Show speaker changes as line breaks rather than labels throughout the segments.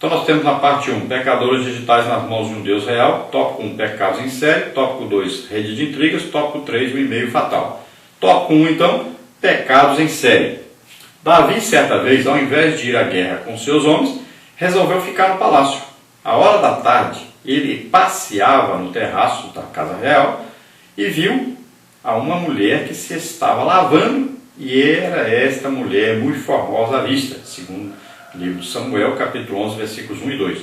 Então nós temos na parte 1, pecadores digitais nas mãos de um Deus real. Tópico 1, pecados em série. Tópico 2, rede de intrigas. Tópico 3, o e-mail fatal. Tópico 1, então, pecados em série. Davi, certa vez, ao invés de ir à guerra com seus homens, resolveu ficar no palácio. À hora da tarde, ele passeava no terraço da casa real e viu a uma mulher que se estava lavando, e era esta mulher muito formosa à vista, segundo o livro de Samuel, capítulo 11, versículos 1 e 2.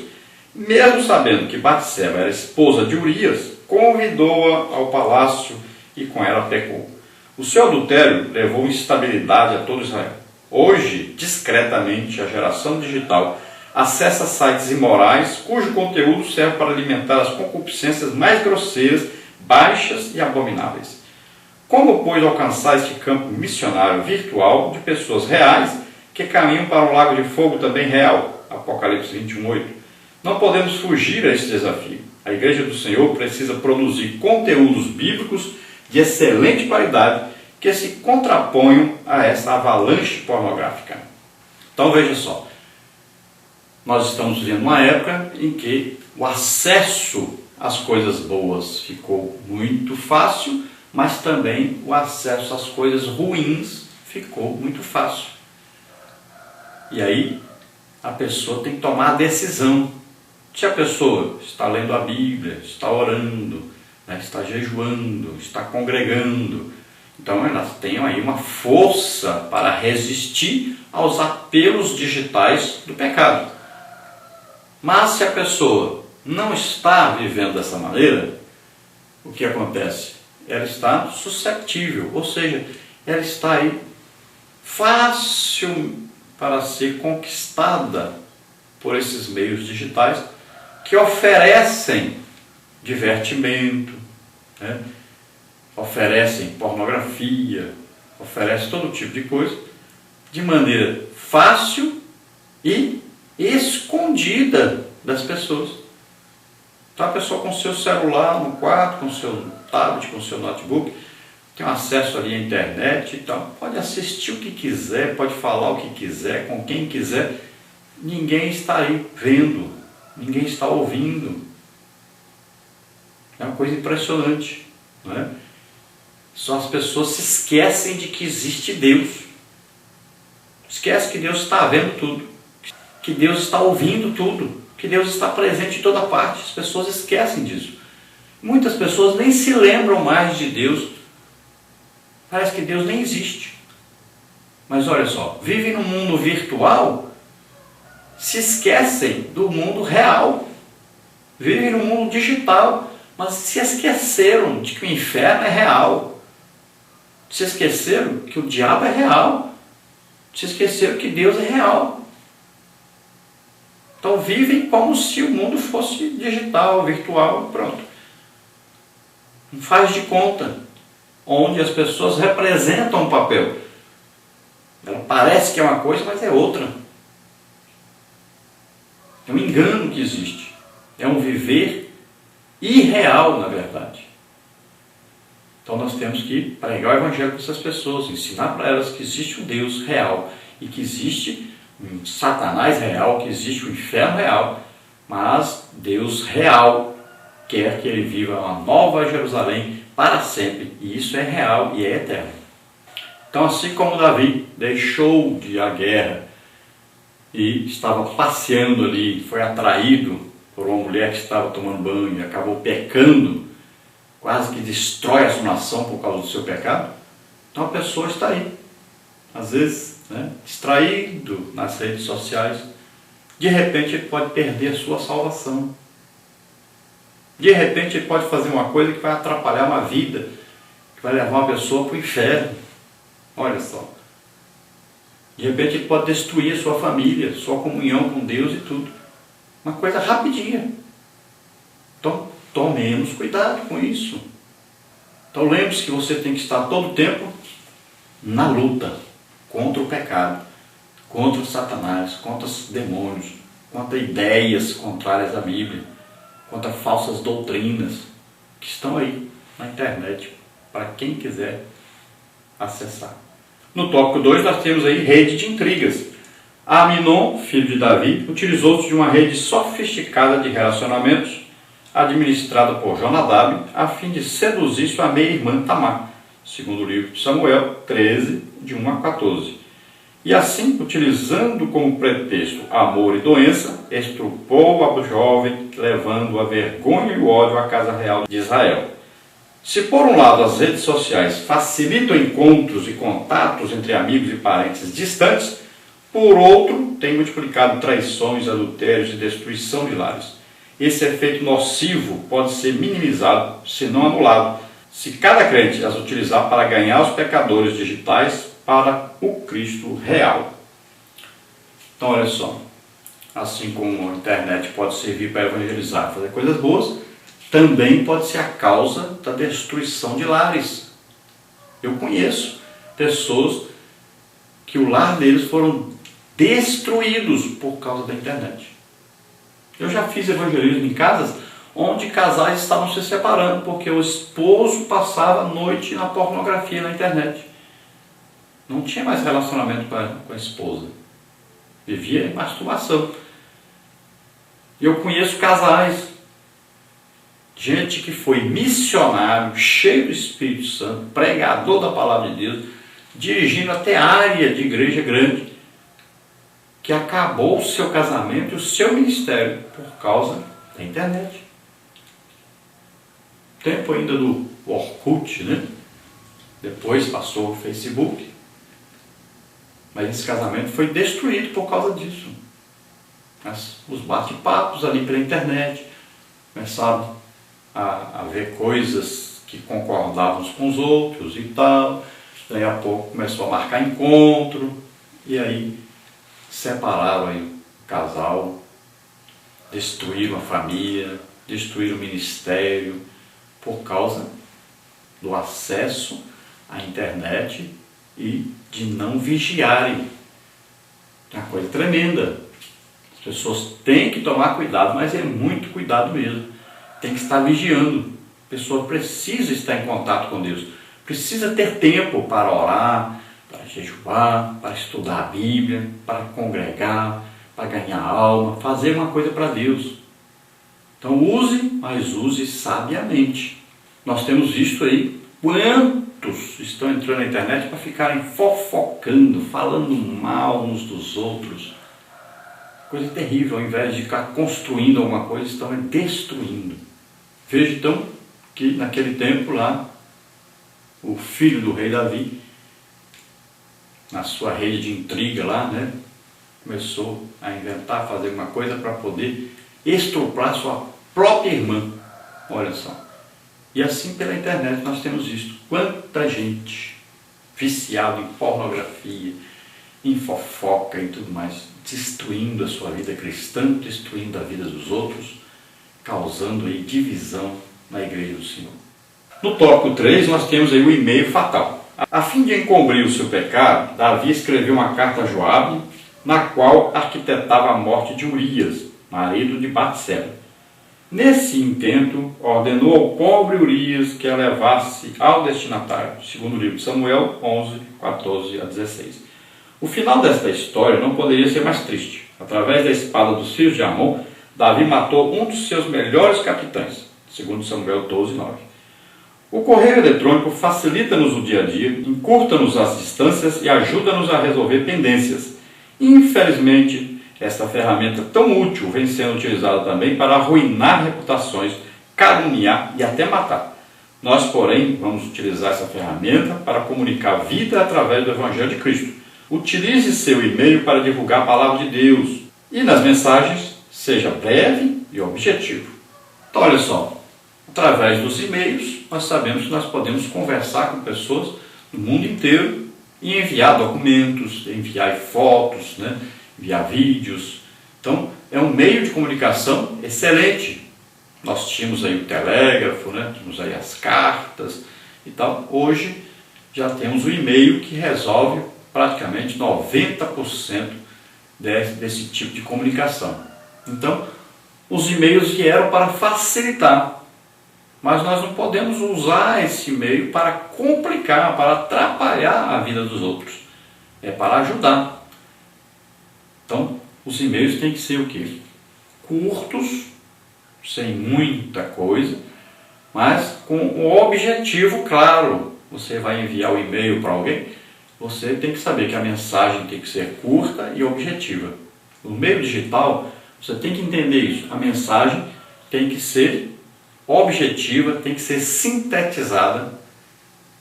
Mesmo sabendo que Batseba era esposa de Urias, convidou-a ao palácio e com ela pecou. O seu adultério levou instabilidade a todo Israel. Hoje, discretamente, a geração digital acessa sites imorais cujo conteúdo serve para alimentar as concupiscências mais grosseiras, baixas e abomináveis. Como, pois, alcançar este campo missionário virtual de pessoas reais que caminham para o lago de fogo também real? Apocalipse 21:8. Não podemos fugir a este desafio. A Igreja do Senhor precisa produzir conteúdos bíblicos de excelente qualidade que se contraponham a essa avalanche pornográfica. Então veja só, nós estamos vivendo uma época em que o acesso às coisas boas ficou muito fácil, mas também o acesso às coisas ruins ficou muito fácil. E aí a pessoa tem que tomar a decisão. Se a pessoa está lendo a Bíblia, está orando, está jejuando, está congregando, então elas têm aí uma força para resistir aos apelos digitais do pecado. Mas se a pessoa não está vivendo dessa maneira, o que acontece? Ela está susceptível, ou seja, ela está aí fácil para ser conquistada por esses meios digitais que oferecem divertimento, oferecem pornografia, oferecem todo tipo de coisa, de maneira fácil e escondida das pessoas. Então a pessoa com seu celular no quarto, com seu tablet, com seu notebook, tem acesso ali à internet, então pode assistir o que quiser, pode falar o que quiser, com quem quiser. Ninguém está aí vendo, ninguém está ouvindo. É uma coisa impressionante, não é? Só as pessoas se esquecem de que existe Deus. Esquece que Deus está vendo tudo, que Deus está ouvindo tudo, que Deus está presente em toda parte. As pessoas esquecem disso. Muitas pessoas nem se lembram mais de Deus. Parece que Deus nem existe. Mas olha só, vivem num mundo virtual, se esquecem do mundo real. Vivem no mundo digital, mas se esqueceram de que o inferno é real. Se esqueceram que o diabo é real. Se esqueceram que Deus é real. Então vivem como se o mundo fosse digital, virtual, pronto. Não faz de conta. Onde as pessoas representam um papel. Ela parece que é uma coisa, mas é outra. É um engano que existe. É um viver irreal, na verdade. Então nós temos que pregar o Evangelho para essas pessoas, ensinar para elas que existe um Deus real e que existe um Satanás real, que existe um inferno real, mas Deus real quer que ele viva uma nova Jerusalém para sempre, e isso é real e é eterno. Então, assim como Davi deixou de ir à guerra e estava passeando ali, foi atraído por uma mulher que estava tomando banho e acabou pecando, quase que destrói a sua nação por causa do seu pecado, então a pessoa está aí, às vezes, distraído nas redes sociais, de repente ele pode perder a sua salvação. De repente ele pode fazer uma coisa que vai atrapalhar uma vida, que vai levar uma pessoa para o inferno. Olha só. De repente ele pode destruir a sua família, sua comunhão com Deus e tudo. Uma coisa rapidinha. Então, tomemos cuidado com isso. Então lembre-se que você tem que estar todo o tempo na luta contra o pecado, contra Satanás, contra os demônios, contra ideias contrárias à Bíblia, contra falsas doutrinas que estão aí na internet para quem quiser acessar. No tópico 2 nós temos aí rede de intrigas. Aminon, filho de Davi, utilizou-se de uma rede sofisticada de relacionamentos administrada por Jonadab, a fim de seduzir sua meia-irmã Tamar, segundo o livro de Samuel 13, de 1 a 14. E assim, utilizando como pretexto amor e doença, estrupou a jovem, levando a vergonha e o ódio à casa real de Israel. Se por um lado as redes sociais facilitam encontros e contatos entre amigos e parentes distantes, por outro, tem multiplicado traições, adultérios e destruição de lares. Esse efeito nocivo pode ser minimizado, se não anulado, se cada crente as utilizar para ganhar os pecadores digitais para o Cristo real. Então, olha só, assim como a internet pode servir para evangelizar, fazer coisas boas, também pode ser a causa da destruição de lares. Eu conheço pessoas que o lar deles foram destruídos por causa da internet. Eu já fiz evangelismo em casas onde casais estavam se separando porque o esposo passava a noite na pornografia na internet. Não tinha mais relacionamento com a esposa. Vivia em masturbação. E eu conheço casais, gente que foi missionário, cheio do Espírito Santo, pregador da palavra de Deus, dirigindo até área de igreja grande, que acabou o seu casamento e o seu ministério por causa da internet. Tempo ainda do Orkut, né? Depois passou o Facebook. Mas esse casamento foi destruído por causa disso. Os bate-papos ali pela internet começaram a ver coisas que concordavam uns com os outros e tal. Daí a pouco começou a marcar encontro e aí separaram aí o casal, destruíram a família, destruíram o ministério por causa do acesso à internet e de não vigiarem. É uma coisa tremenda. As pessoas têm que tomar cuidado, mas é muito cuidado mesmo. Tem que estar vigiando. A pessoa precisa estar em contato com Deus. Precisa ter tempo para orar, para jejuar, para estudar a Bíblia, para congregar, para ganhar alma, fazer uma coisa para Deus. Então use, mas use sabiamente. Nós temos visto aí quantos estão entrando na internet para ficarem fofocando, falando mal uns dos outros. Coisa terrível, ao invés de ficar construindo alguma coisa, estão destruindo. Veja então que naquele tempo lá, o filho do rei Davi, na sua rede de intriga lá, né, começou a inventar, fazer uma coisa para poder estuprar sua própria irmã. Olha só. E assim pela internet nós temos visto quanta gente viciada em pornografia, em fofoca e tudo mais, destruindo a sua vida cristã, destruindo a vida dos outros, causando aí divisão na igreja do Senhor. No tópico 3 nós temos aí o e-mail fatal. A fim de encobrir o seu pecado, Davi escreveu uma carta a Joabe, na qual arquitetava a morte de Urias, marido de Batseba. Nesse intento, ordenou ao pobre Urias que a levasse ao destinatário, segundo o livro de Samuel 11, 14 a 16. O final desta história não poderia ser mais triste. Através da espada dos filhos de Amon, Davi matou um dos seus melhores capitães, segundo Samuel 12, 9. O correio eletrônico facilita-nos o dia a dia, encurta-nos as distâncias e ajuda-nos a resolver pendências. Infelizmente, esta ferramenta tão útil vem sendo utilizada também para arruinar reputações, caluniar e até matar. Nós, porém, vamos utilizar essa ferramenta para comunicar vida através do Evangelho de Cristo. Utilize seu e-mail para divulgar a palavra de Deus e nas mensagens seja breve e objetivo. Então, olha só, através dos e-mails nós sabemos que nós podemos conversar com pessoas do mundo inteiro e enviar documentos, enviar fotos, né? Enviar vídeos. Então, é um meio de comunicação excelente. Nós tínhamos aí o telégrafo, né? Tínhamos aí as cartas e tal. Hoje já temos o e-mail que resolve praticamente 90% desse tipo de comunicação. Então, os e-mails vieram para facilitar, mas nós não podemos usar esse e-mail para complicar, para atrapalhar a vida dos outros. É para ajudar. Então, os e-mails têm que ser o quê? Curtos, sem muita coisa, mas com o objetivo claro. Você vai enviar o e-mail para alguém, você tem que saber que a mensagem tem que ser curta e objetiva. No meio digital, você tem que entender isso. A mensagem tem que ser objetiva, tem que ser sintetizada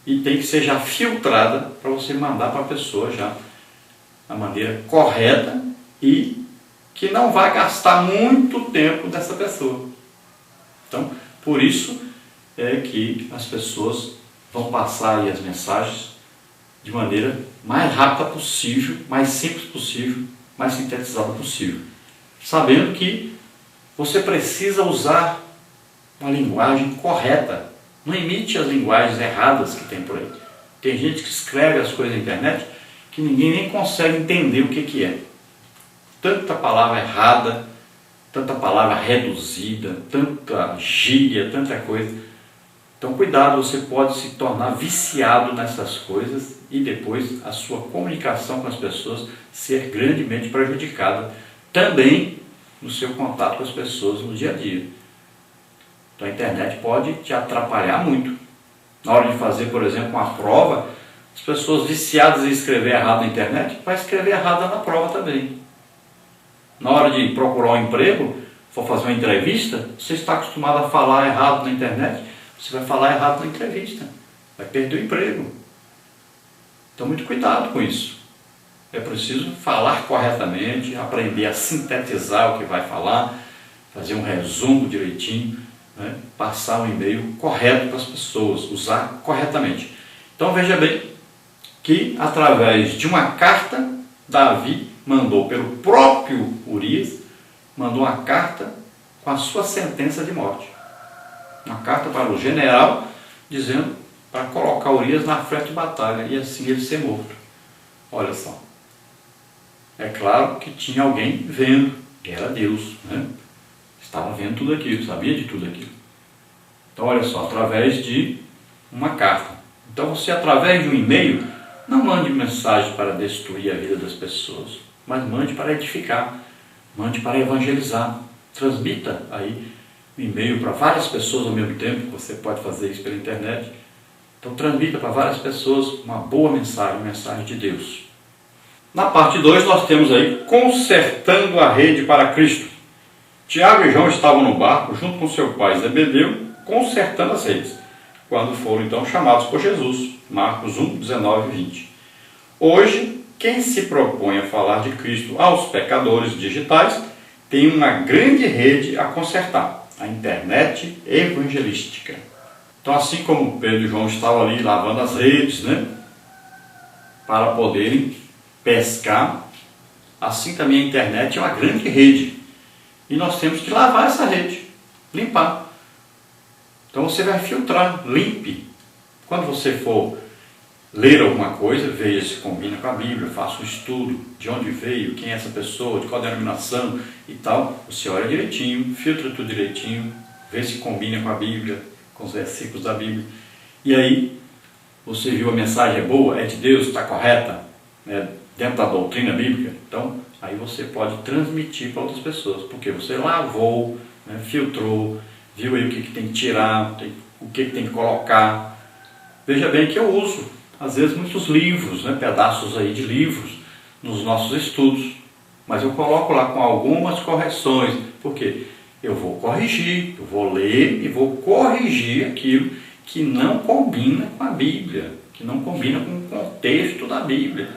e tem que ser já filtrada para você mandar para a pessoa já da maneira correta e que não vai gastar muito tempo dessa pessoa. Então, por isso é que as pessoas vão passar aí as mensagens de maneira mais rápida possível, mais simples possível, mais sintetizada possível, sabendo que você precisa usar uma linguagem correta. Não imite as linguagens erradas que tem por aí. Tem gente que escreve as coisas na internet que ninguém nem consegue entender o que é. Tanta palavra errada, tanta palavra reduzida, tanta gíria, tanta coisa. Então cuidado, você pode se tornar viciado nessas coisas e depois a sua comunicação com as pessoas ser grandemente prejudicada também no seu contato com as pessoas no dia a dia. Então a internet pode te atrapalhar muito. Na hora de fazer, por exemplo, uma prova, as pessoas viciadas em escrever errado na internet, vai escrever errado na prova também. Na hora de procurar um emprego, for fazer uma entrevista, você está acostumado a falar errado na internet, você vai falar errado na entrevista, vai perder o emprego. Então muito cuidado com isso. É preciso falar corretamente, aprender a sintetizar o que vai falar, fazer um resumo direitinho, né? Passar um e-mail correto para as pessoas, usar corretamente. Então veja bem que através de uma carta, Davi mandou pelo próprio Urias, mandou uma carta com a sua sentença de morte. Uma carta para o general, dizendo para colocar Urias na frente de batalha e assim ele ser morto. Olha só. É claro que tinha alguém vendo, que era Deus, né? Estava vendo tudo aquilo, sabia de tudo aquilo. Então olha só, através de uma carta. Então você, através de um e-mail, não mande mensagem para destruir a vida das pessoas, mas mande para edificar, mande para evangelizar. Transmita aí um e-mail para várias pessoas ao mesmo tempo, você pode fazer isso pela internet. Então transmita para várias pessoas uma boa mensagem, uma mensagem de Deus. Na parte 2 nós temos aí, consertando a rede para Cristo. Tiago e João estavam no barco, junto com seu pai Zebedeu, consertando as redes, quando foram então chamados por Jesus. Marcos 1, 19 e 20. Hoje, quem se propõe a falar de Cristo aos pecadores digitais tem uma grande rede a consertar, a internet evangelística. Então, assim como Pedro e João estavam ali lavando as redes, né, para poderem pescar, assim também a internet é uma grande rede. E nós temos que lavar essa rede, limpar. Então você vai filtrar, limpe. Quando você for ler alguma coisa, veja se combina com a Bíblia, faça um estudo de onde veio, quem é essa pessoa, de qual denominação e tal. Você olha direitinho, filtra tudo direitinho, vê se combina com a Bíblia, com os versículos da Bíblia. E aí, você viu a mensagem é boa, é de Deus, está correta, né, dentro da doutrina bíblica. Então, aí você pode transmitir para outras pessoas, porque você lavou, né, filtrou, viu aí o que tem que tirar, o que tem que colocar. Veja bem que eu uso, às vezes, muitos livros, né, pedaços aí de livros nos nossos estudos, mas eu coloco lá com algumas correções, porque eu vou corrigir, eu vou ler e vou corrigir aquilo que não combina com a Bíblia, que não combina com o contexto da Bíblia.